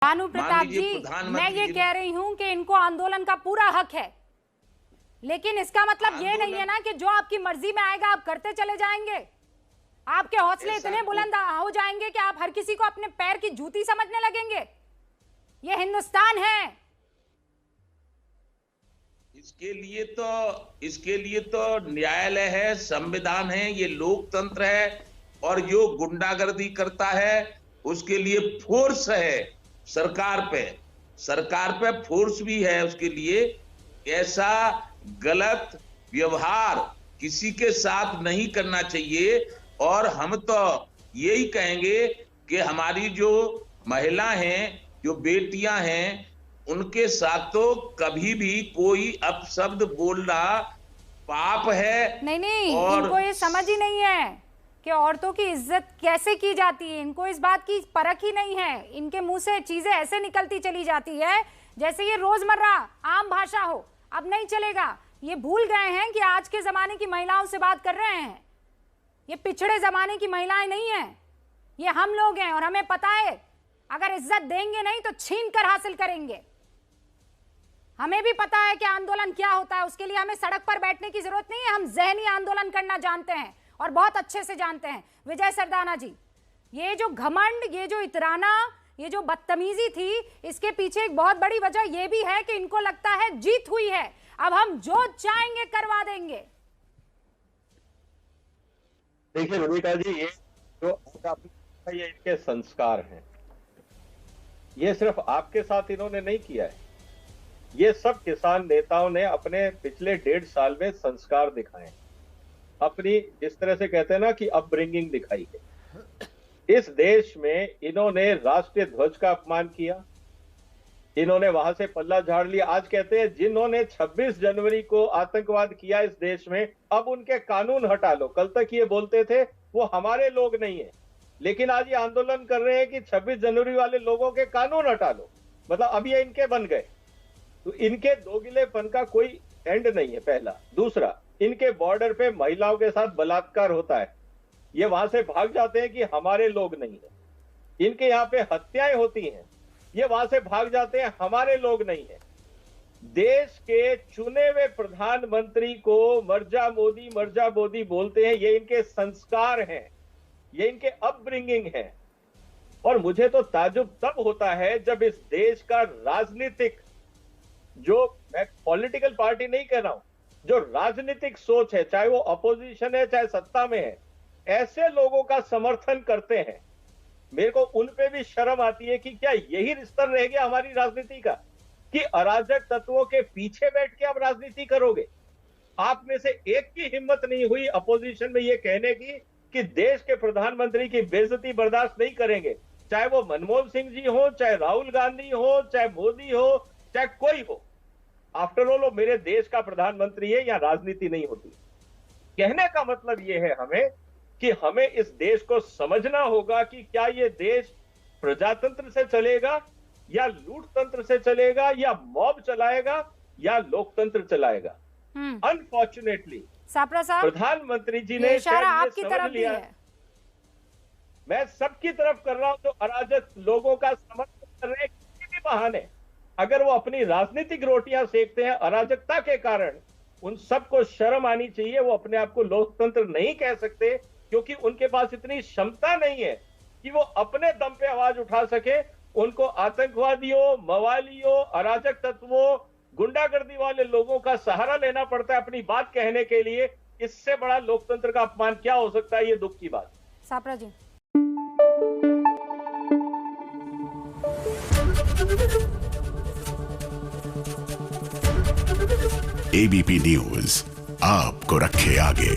भानु प्रताप जी, मैं ये प्रधानमंत्री कह रही हूं कि इनको आंदोलन का पूरा हक है, लेकिन इसका मतलब ये नहीं है ना कि जो आपकी मर्जी में आएगा आप करते चले जाएंगे। आपके हौसले इतने बुलंद हो जाएंगे कि आप हर किसी को अपने पैर की जूती समझने लगेंगे। ये हिंदुस्तान है। इसके लिए तो न्यायालय है, संविधान है, ये लोकतंत्र है। और जो गुंडागर्दी करता है उसके लिए फोर्स है सरकार पे फोर्स भी है उसके लिए। ऐसा गलत व्यवहार किसी के साथ नहीं करना चाहिए। और हम तो यही कहेंगे कि हमारी जो महिला हैं, जो बेटियां हैं, उनके साथ तो कभी भी कोई अपशब्द बोलना पाप है। नहीं, और इनको ये समझ ही नहीं है कि औरतों की इज्जत कैसे की जाती है। इनको इस बात की परख ही नहीं है। इनके मुंह से चीजें ऐसे निकलती चली जाती है जैसे ये रोजमर्रा आम भाषा हो। अब नहीं चलेगा। ये भूल गए हैं कि आज के जमाने की महिलाओं से बात कर रहे हैं। ये पिछड़े जमाने की महिलाएं नहीं है, ये हम लोग हैं। और हमें पता है अगर इज्जत देंगे नहीं तो छीन कर हासिल करेंगे। हमें भी पता है कि आंदोलन क्या होता है। उसके लिए हमें सड़क पर बैठने की जरूरत नहीं है। हम जहनी आंदोलन करना जानते हैं और बहुत अच्छे से जानते हैं। विजय सरदाना जी, ये जो घमंड, ये जो इतराना, ये जो बदतमीजी थी, इसके पीछे एक बहुत बड़ी वजह यह भी है कि इनको लगता है जीत हुई है, अब हम जो चाहेंगे करवा देंगे। देखिए रविका जी, ये जो ये इनके संस्कार हैं, ये सिर्फ आपके साथ इन्होंने नहीं किया है। ये सब किसान नेताओं ने अपने पिछले 1.5 साल में संस्कार दिखाए, अपनी जिस तरह से कहते हैं ना कि अपब्रिंगिंग दिखाई है। इस देश में इन्होंने राष्ट्रीय ध्वज का अपमान किया, इन्होंने वहां से पल्ला झाड़ लिया। आज कहते हैं जिन्होंने 26 जनवरी को आतंकवाद किया इस देश में, अब उनके कानून हटा लो। कल तक ये बोलते थे वो हमारे लोग नहीं है, लेकिन आज ये आंदोलन कर रहे हैं कि 26 जनवरी वाले लोगों के कानून हटा लो। मतलब अब ये इनके बन गए। तो इनके दोगिलेपन का कोई एंड नहीं है, पहला। दूसरा, इनके बॉर्डर पे महिलाओं के साथ बलात्कार होता है, ये वहां से भाग जाते हैं कि हमारे लोग नहीं है। इनके यहाँ पे हत्याएं होती हैं, ये वहां से भाग जाते हैं हमारे लोग नहीं है। देश के चुने हुए प्रधानमंत्री को मर्जा मोदी बोलते हैं। ये इनके संस्कार हैं, ये इनके अपब्रिंगिंग है। और मुझे तो ताज्जुब तब होता है जब इस देश का राजनीतिक, जो मैं पॉलिटिकल पार्टी नहीं कह रहा हूं, जो राजनीतिक सोच है, चाहे वो अपोजिशन है चाहे सत्ता में है, ऐसे लोगों का समर्थन करते हैं। मेरे को उन पे भी शर्म आती है कि क्या यही रिश्ता रह गया हमारी राजनीति का, कि अराजक तत्वों के पीछे बैठ के आप राजनीति करोगे। आप में से एक की हिम्मत नहीं हुई अपोजिशन में ये कहने की कि देश के प्रधानमंत्री की बेइज्जती बर्दाश्त नहीं करेंगे, चाहे वो मनमोहन सिंह जी हो, चाहे राहुल गांधी हो, चाहे मोदी हो, चाहे कोई हो। आफ्टर ऑल वो मेरे देश का प्रधानमंत्री है, यहाँ राजनीति नहीं होती। कहने का मतलब ये है हमें कि हमें इस देश को समझना होगा कि क्या ये देश प्रजातंत्र से चलेगा या लूट तंत्र से चलेगा, या मॉब चलाएगा या लोकतंत्र चलाएगा। अनफॉर्चुनेटली प्रधानमंत्री जी ने इशारा आपकी तरफ लिया है। मैं सबकी तरफ कर रहा हूं जो अराजक लोगों का समर्थन कर रहे हैं किसी भी बहाने। अगर वो अपनी राजनीतिक रोटियां सेकते हैं अराजकता के कारण, उन सबको शर्म आनी चाहिए। वो अपने आप को लोकतंत्र नहीं कह सकते क्योंकि उनके पास इतनी क्षमता नहीं है कि वो अपने दम पे आवाज उठा सके। उनको आतंकवादियों, मवालियों, अराजक तत्वों, गुंडागर्दी वाले लोगों का सहारा लेना पड़ता है अपनी बात कहने के लिए। इससे बड़ा लोकतंत्र का अपमान क्या हो सकता है? ये दुख की बात। सापरा जी, एबीपी न्यूज आपको रखे आगे।